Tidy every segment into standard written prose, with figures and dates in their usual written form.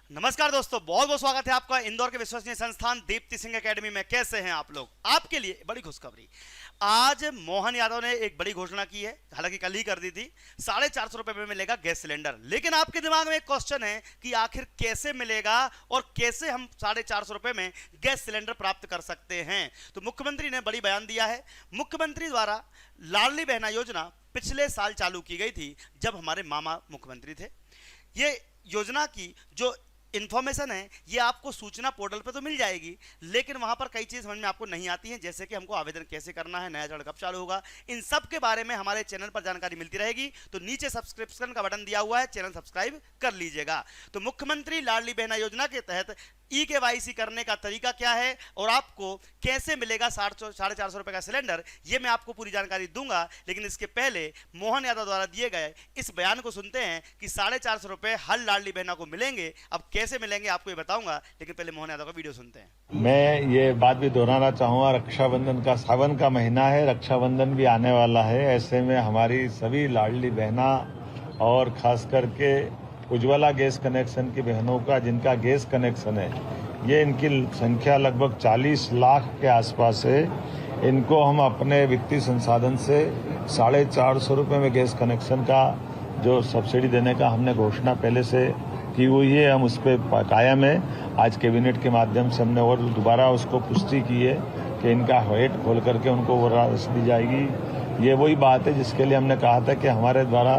नमस्कार दोस्तों, बहुत बहुत स्वागत है आपका इंदौर के विश्वसनीय संस्थान दीप्ति सिंह एकेडमी में। कैसे हैं आप लोग? आपके लिए बड़ी खुशखबरी। आज मोहन यादव ने एक बड़ी घोषणा की है, हालांकि कल ही कर दी थी। 450 रुपए में मिलेगा गैस सिलेंडर। लेकिन आपके दिमाग में एक क्वेश्चन है कि आखिर कैसे मिलेगा और कैसे हम 450 रुपए में गैस सिलेंडर प्राप्त कर सकते हैं। तो मुख्यमंत्री ने बड़ी बयान दिया है। मुख्यमंत्री द्वारा लाडली बहना योजना पिछले साल चालू की गई थी, जब हमारे मामा मुख्यमंत्री थे। ये योजना की जो इन्फॉर्मेशन है ये आपको सूचना पोर्टल पे तो मिल जाएगी, लेकिन वहां पर कई चीज़ समझ में आपको नहीं आती हैं, जैसे कि हमको आवेदन कैसे करना है, नया चरण कब चालू होगा। इन सब के बारे में हमारे चैनल पर जानकारी मिलती रहेगी। तो नीचे सब्सक्रिप्शन का बटन दिया हुआ है, चैनल सब्सक्राइब कर लीजिएगा। तो मुख्यमंत्री लाडली बहना योजना के तहत ई-केवाईसी करने का तरीका क्या है और आपको कैसे मिलेगा 450 रुपए का सिलेंडर, ये मैं आपको पूरी जानकारी दूंगा। लेकिन इसके पहले मोहन यादव द्वारा दिए गए इस बयान को सुनते हैं कि 450 रुपए हर लाडली बहना को मिलेंगे। अब कैसे मिलेंगे आपको ये बताऊंगा, लेकिन पहले मोहन यादव का वीडियो सुनते हैं। मैं ये बात भी दोहराना चाहूंगा, रक्षाबंधन का सावन का महीना है, रक्षाबंधन भी आने वाला है। ऐसे में हमारी सभी लाडली बहना और खास करके उज्ज्वला गैस कनेक्शन की बहनों का जिनका गैस कनेक्शन है, ये इनकी संख्या लगभग 40 लाख के आसपास है। इनको हम अपने वित्तीय संसाधन से 450 रुपये में गैस कनेक्शन का जो सब्सिडी देने का हमने घोषणा पहले से की हुई है, हम उस पर कायम है। आज कैबिनेट के माध्यम से हमने और दोबारा उसको पुष्टि की है कि इनका वेट खोल करके उनको वो राशि दी जाएगी। ये वही बात है जिसके लिए हमने कहा था कि हमारे द्वारा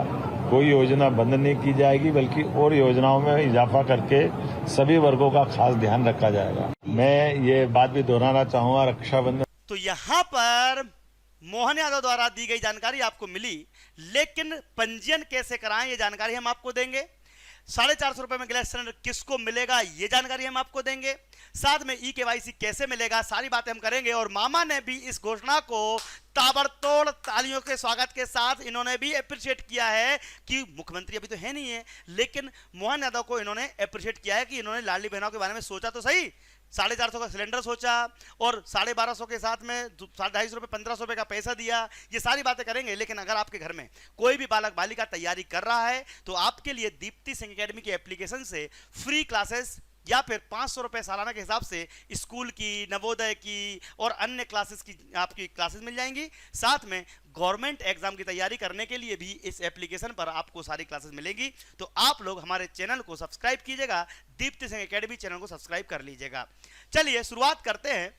कोई योजना बंद नहीं की जाएगी, बल्कि और योजनाओं में इजाफा करके सभी वर्गों का खास ध्यान रखा जाएगा। मैं ये बात भी दोहराना चाहूंगा, रक्षाबंधन तो यहां पर मोहन यादव द्वारा दी गई जानकारी आपको मिली, लेकिन पंजीयन कैसे कराएं ये जानकारी हम आपको देंगे। 450 रुपए में गैस सिलेंडर किसको मिलेगा ये जानकारी हम आपको देंगे। साथ में ई-केवाईसी कैसे मिलेगा, सारी बातें हम करेंगे। और मामा ने भी इस घोषणा को ताबड़तोड़ तालियों के स्वागत के साथ इन्होंने भी अप्रिशिएट किया है कि मुख्यमंत्री अभी तो है नहीं है, लेकिन मोहन यादव को इन्होंने अप्रिशिएट किया है कि इन्होंने लाडली बहनों के बारे में सोचा तो सही। 450 का सिलेंडर सोचा और 1250 के साथ में 250 रुपये 1500 रुपये का पैसा दिया। ये सारी बातें करेंगे। लेकिन अगर आपके घर में कोई भी बालक बालिका तैयारी कर रहा है तो आपके लिए दीप्ति सिंह एकेडमी की एप्लीकेशन से फ्री क्लासेस या फिर 500 रुपये सालाना के हिसाब से स्कूल की, नवोदय की और अन्य क्लासेस की आपकी क्लासेस मिल जाएंगी। साथ में गवर्नमेंट एग्जाम की तैयारी करने के लिए भी इस एप्लीकेशन पर आपको सारी क्लासेस मिलेगी। तो आप लोग हमारे चैनल को सब्सक्राइब कीजिएगा, दीप्ति सिंह एकेडमी चैनल को सब्सक्राइब कर लीजिएगा। चलिए शुरुआत करते हैं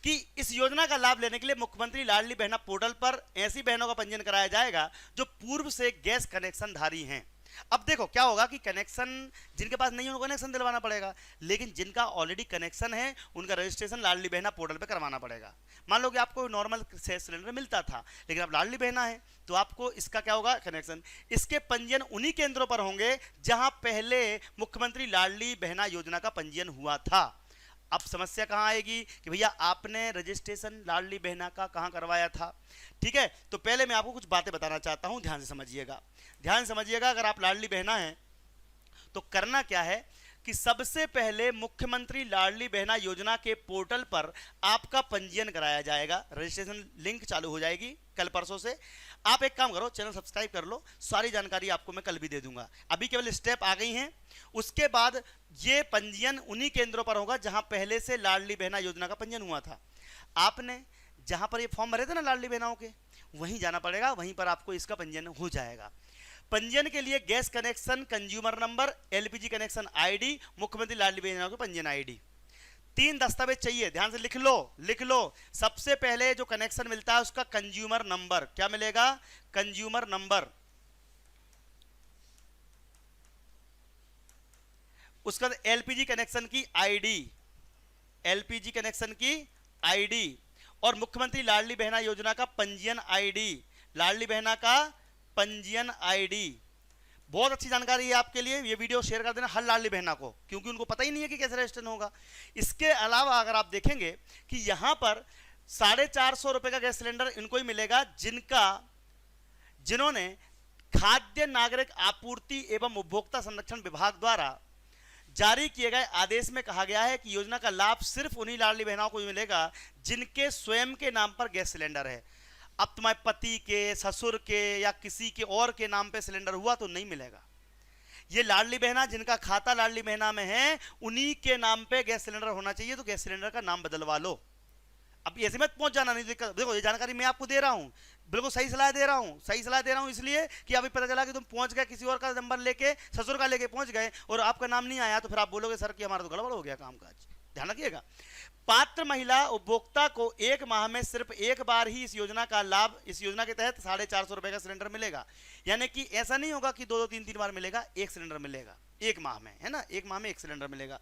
कि इस योजना का लाभ लेने के लिए मुख्यमंत्री लाडली बहना पोर्टल पर ऐसी बहनों का पंजीयन कराया जाएगा जो पूर्व से गैस कनेक्शन धारी हैं। अब देखो क्या होगा कि कनेक्शन जिनके पास नहीं है उनको कनेक्शन दिलवाना पड़ेगा, लेकिन जिनका ऑलरेडी कनेक्शन है उनका रजिस्ट्रेशन लाडली बहना पोर्टल पे करवाना पड़ेगा। मान लो कि आपको नॉर्मल सिलेंडर मिलता था, लेकिन अब लाडली बहना है तो आपको इसका क्या होगा, कनेक्शन। इसके पंजीयन उन्हीं केंद्रों पर होंगे जहां पहले मुख्यमंत्री लाडली बहना योजना का पंजीयन हुआ था। अब समस्या कहां आएगी कि भैया आपने रजिस्ट्रेशन लाडली बहना का कहां करवाया था। ठीक है, तो पहले मैं आपको कुछ बातें बताना चाहता हूं, ध्यान से समझिएगा। ध्यान समझिएगा, अगर आप लाडली बहना हैं तो करना क्या है कि सबसे पहले मुख्यमंत्री लाडली बहना योजना के पोर्टल पर आपका पंजीयन कराया जाएगा। रजिस्ट्रेशन लिंक चालू हो जाएगी कल परसों से। आप एक काम करो, चैनल सब्सक्राइब कर लो, सारी जानकारी आपको मैं कल भी दे दूंगा। अभी केवल स्टेप आ गई हैं। उसके बाद ये पंजीयन उन्हीं केंद्रों पर होगा जहां पहले से लाडली बहना योजना का पंजीयन हुआ था। आपने जहां पर ये फॉर्म भरे थे ना लाडली बहनाओं के, वहीं जाना पड़ेगा, वहीं पर आपको इसका पंजीयन हो जाएगा। पंजीयन के लिए gas connection consumer number, LPG connection ID, मुख्यमंत्री लाडली बहना की पंजीयन आईडी, 3 दस्तावेज चाहिए। ध्यान से लिख लो। सबसे पहले जो कनेक्शन मिलता है उसका कंज्यूमर नंबर, क्या मिलेगा, कंज्यूमर नंबर। उसका एलपीजी कनेक्शन की आईडी, एलपीजी कनेक्शन की आईडी और मुख्यमंत्री लाडली बहना योजना का पंजीयन आईडी, लाडली बहना का पंजीयन आईडी। बहुत अच्छी जानकारी है आपके लिए, ये वीडियो शेयर कर देना हर लाडली बहना को, क्योंकि उनको पता ही नहीं है कि कैसे रजिस्ट्रेशन होगा। इसके अलावा अगर आप देखेंगे कि यहां पर 450 रुपए का गैस सिलेंडर इनको ही मिलेगा जिन्होंने खाद्य नागरिक आपूर्ति एवं उपभोक्ता संरक्षण विभाग द्वारा जारी किए गए आदेश में कहा गया है कि योजना का लाभ सिर्फ उन्हीं लाडली बहनों को मिलेगा जिनके स्वयं के नाम पर गैस सिलेंडर है। अब तुम्हारे पति के, ससुर के या किसी के और के नाम पे सिलेंडर हुआ तो नहीं मिलेगा। ये लाडली बहना जिनका खाता लाडली बहना में है, उन्हीं के नाम पे गैस सिलेंडर होना चाहिए, तो गैस सिलेंडर का नाम बदलवा लो। अब ऐसे मत पहुंच जाना, नहीं दिक्कत। देखो ये जानकारी मैं आपको दे रहा हूं, बिल्कुल सही सलाह दे रहा हूं, सही सलाह दे रहा हूं इसलिए कि अभी पता चला कि तुम पहुंच गए, किसी और का नंबर लेके, ससुर का लेके पहुंच गए और आपका नाम नहीं आया, तो फिर आप बोलोगे सर कि हमारा तो गड़बड़ हो गया कामकाज। ध्यान रखिएगा। पात्र महिला उपभोक्ता को 1 माह में सिर्फ एक बार ही इस योजना का लाभ, इस योजना के तहत 450 रुपए का सिलेंडर मिलेगा। यानी कि ऐसा नहीं होगा कि 2-2 3-3 बार मिलेगा, एक सिलेंडर मिलेगा 1 माह में, है ना, 1 माह में 1 सिलेंडर मिलेगा।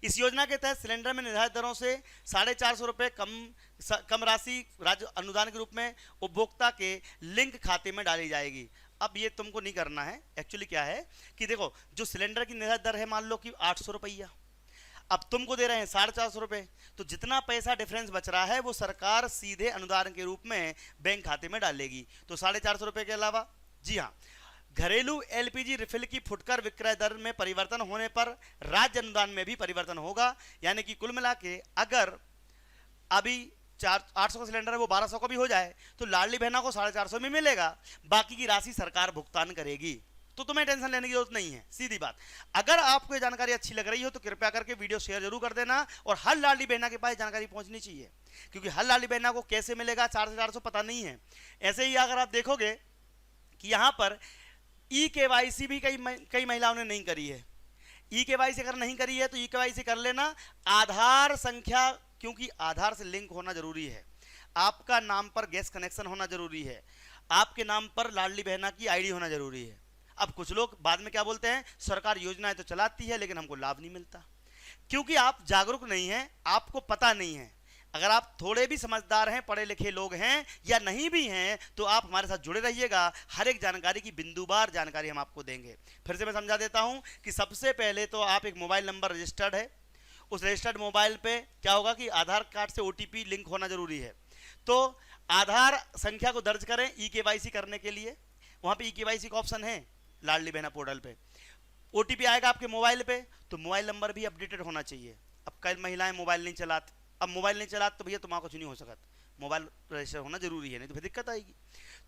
इस योजना के तहत सिलेंडर में निर्धारित दरों से 450 रुपए कम राशि राज्य अनुदान के रूप में उपभोक्ता के लिंक खाते में डाली जाएगी। अब ये तुमको नहीं करना है। एक्चुअली क्या है कि देखो, जो सिलेंडर की निर्धारित दर है, मान लो कि 800 रुपया, अब तुमको दे रहे हैं 450 रुपए, तो जितना पैसा डिफरेंस बच रहा है वो सरकार सीधे अनुदान के रूप में बैंक खाते में डालेगी। तो 450 रुपए के अलावा, जी हाँ, घरेलू एलपीजी रिफिल की फुटकर विक्रय दर में परिवर्तन होने पर राज्य अनुदान में भी परिवर्तन होगा। यानी कि कुल मिला के अगर अभी 800 का सिलेंडर है वो 1200 का भी हो जाए, तो लाडली बहना को 450 में मिलेगा, बाकी की राशि सरकार भुगतान करेगी। तो तुम्हें टेंशन लेने की जरूरत नहीं है, सीधी बात। अगर आपको ये जानकारी अच्छी लग रही हो तो कृपया करके वीडियो शेयर जरूर कर देना, और हर लाडली बहना के पास जानकारी पहुंचनी चाहिए, क्योंकि हर लाडली बहना को कैसे मिलेगा 4 से 400 पता नहीं है। ऐसे ही अगर आप देखोगे कि यहाँ पर ई-केवाईसी भी कई महिलाओं ने नहीं करी है। ई-केवाईसी अगर नहीं करी है तो ई-केवाईसी कर लेना। आधार संख्या, क्योंकि आधार से लिंक होना जरूरी है, आपका नाम पर गैस कनेक्शन होना जरूरी है, आपके नाम पर लाडली बहना की आईडी होना जरूरी है। अब कुछ लोग बाद में क्या बोलते हैं, सरकार योजनाएं तो चलाती है लेकिन हमको लाभ नहीं मिलता, क्योंकि आप जागरूक नहीं हैं, आपको पता नहीं है। अगर आप थोड़े भी समझदार हैं, पढ़े लिखे लोग हैं या नहीं भी हैं, तो आप हमारे साथ जुड़े रहिएगा। हर एक जानकारी की बिंदुवार जानकारी हम आपको देंगे। फिर से मैं समझा देता हूं कि सबसे पहले तो आप एक मोबाइल नंबर रजिस्टर्ड है, उस रजिस्टर्ड मोबाइल पे क्या होगा कि आधार कार्ड से ओटीपी लिंक होना जरूरी है। तो आधार संख्या को दर्ज करें ई-केवाईसी करने के लिए। वहां पे ई-केवाईसी का ऑप्शन है लाडली बहना पोर्टल पे। ओटीपी आएगा आपके मोबाइल पे, तो मोबाइल नंबर भी अपडेटेड होना चाहिए। अब कई महिलाएं मोबाइल नहीं चलाती, अब मोबाइल नहीं चला तो भैया तुम्हारा कुछ नहीं हो सकता, मोबाइल रजिस्टर होना जरूरी है, नहीं तो फिर दिक्कत आएगी।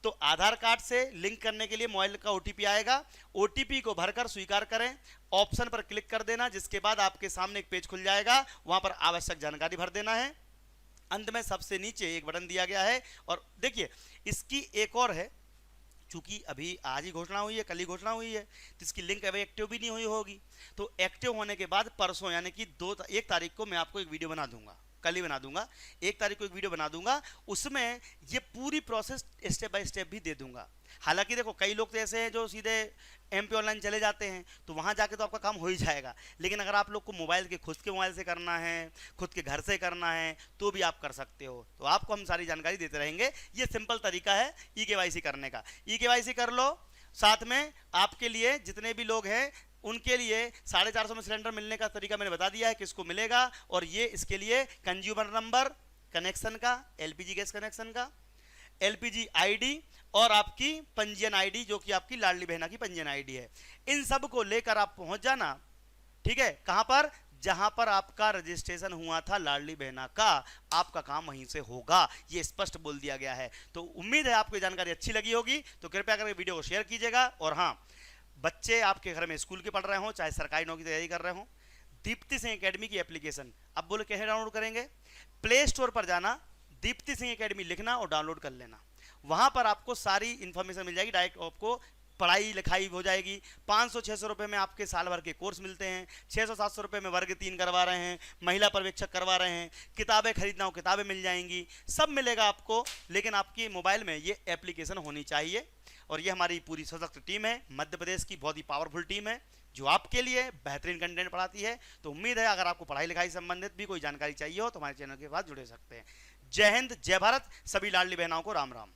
तो आधार कार्ड से लिंक करने के लिए मोबाइल का ओटीपी आएगा, ओटीपी को भरकर स्वीकार करें, ऑप्शन पर क्लिक कर देना, जिसके बाद आपके सामने एक पेज खुल जाएगा, वहां पर आवश्यक जानकारी भर देना है। अंत में सबसे नीचे एक बटन दिया गया है, और देखिए इसकी एक और है, चूंकि अभी आज ही घोषणा हुई है, कल ही घोषणा हुई है, तो इसकी लिंक अभी एक्टिव भी नहीं हुई होगी। तो एक्टिव होने के बाद परसों यानी कि 1 तारीख को मैं आपको एक वीडियो बना दूंगा, कल ही बना दूंगा, 1 तारीख को एक वीडियो बना दूंगा, उसमें ये पूरी प्रोसेस स्टेप बाय स्टेप भी दे दूंगा। हालांकि देखो कई लोग तो ऐसे हैं जो सीधे MP ऑनलाइन चले जाते हैं, तो वहां जाके तो आपका काम हो ही जाएगा, लेकिन अगर आप लोग को मोबाइल के खुद के मोबाइल से करना है, खुद के घर से करना है, तो भी आप कर सकते हो। तो आपको हम सारी जानकारी देते रहेंगे। ये सिंपल तरीका है ई-केवाईसी करने का। ई-केवाईसी कर लो, साथ में आपके लिए जितने भी लोग हैं उनके लिए 450 में सिलेंडर मिलने का तरीका मैंने बता दिया है, किसको मिलेगा। और ये इसके लिए कंज्यूमर नंबर कनेक्शन का, एलपीजी गैस कनेक्शन का, एलपीजी आईडी और आपकी पंजीयन आईडी, जो कि आपकी लाडली बहना की पंजीयन आईडी है। इन सब को लेकर आप पहुंच जाना, ठीक है। कहां पर? जहां पर आपका रजिस्ट्रेशन हुआ था लाडली बहना का, आपका काम वहीं से होगा, ये स्पष्ट बोल दिया गया है। तो उम्मीद है आपको जानकारी अच्छी लगी होगी, तो कृपया करके वीडियो को शेयर कीजिएगा। और हाँ, बच्चे आपके घर में स्कूल के पढ़ रहे हो, चाहे सरकारी नौकरी की तैयारी कर रहे हो, दीप्ति सिंह एकेडमी की एप्लीकेशन अब बोले कैसे डाउनलोड करेंगे? प्ले स्टोर पर जाना, दीप्ति सिंह एकेडमी लिखना और डाउनलोड कर लेना। वहां पर आपको सारी इंफॉर्मेशन मिल जाएगी, डायरेक्ट आपको पढ़ाई लिखाई हो जाएगी। 500-600 रुपये में आपके साल भर के कोर्स मिलते हैं, 600-700 रुपये में वर्ग 3 करवा रहे हैं, महिला पर्यवेक्षक करवा रहे हैं, किताबें खरीदना हो किताबें मिल जाएंगी, सब मिलेगा आपको। लेकिन आपकी मोबाइल में ये एप्लीकेशन होनी चाहिए। और ये हमारी पूरी सशक्त टीम है, मध्य प्रदेश की बहुत ही पावरफुल टीम है, जो आपके लिए बेहतरीन कंटेंट पढ़ाती है। तो उम्मीद है अगर आपको पढ़ाई लिखाई संबंधित भी कोई जानकारी चाहिए हो तो हमारे चैनल के साथ जुड़े सकते हैं। जय हिंद, जय भारत, सभी लाडली बहनाओं को राम राम।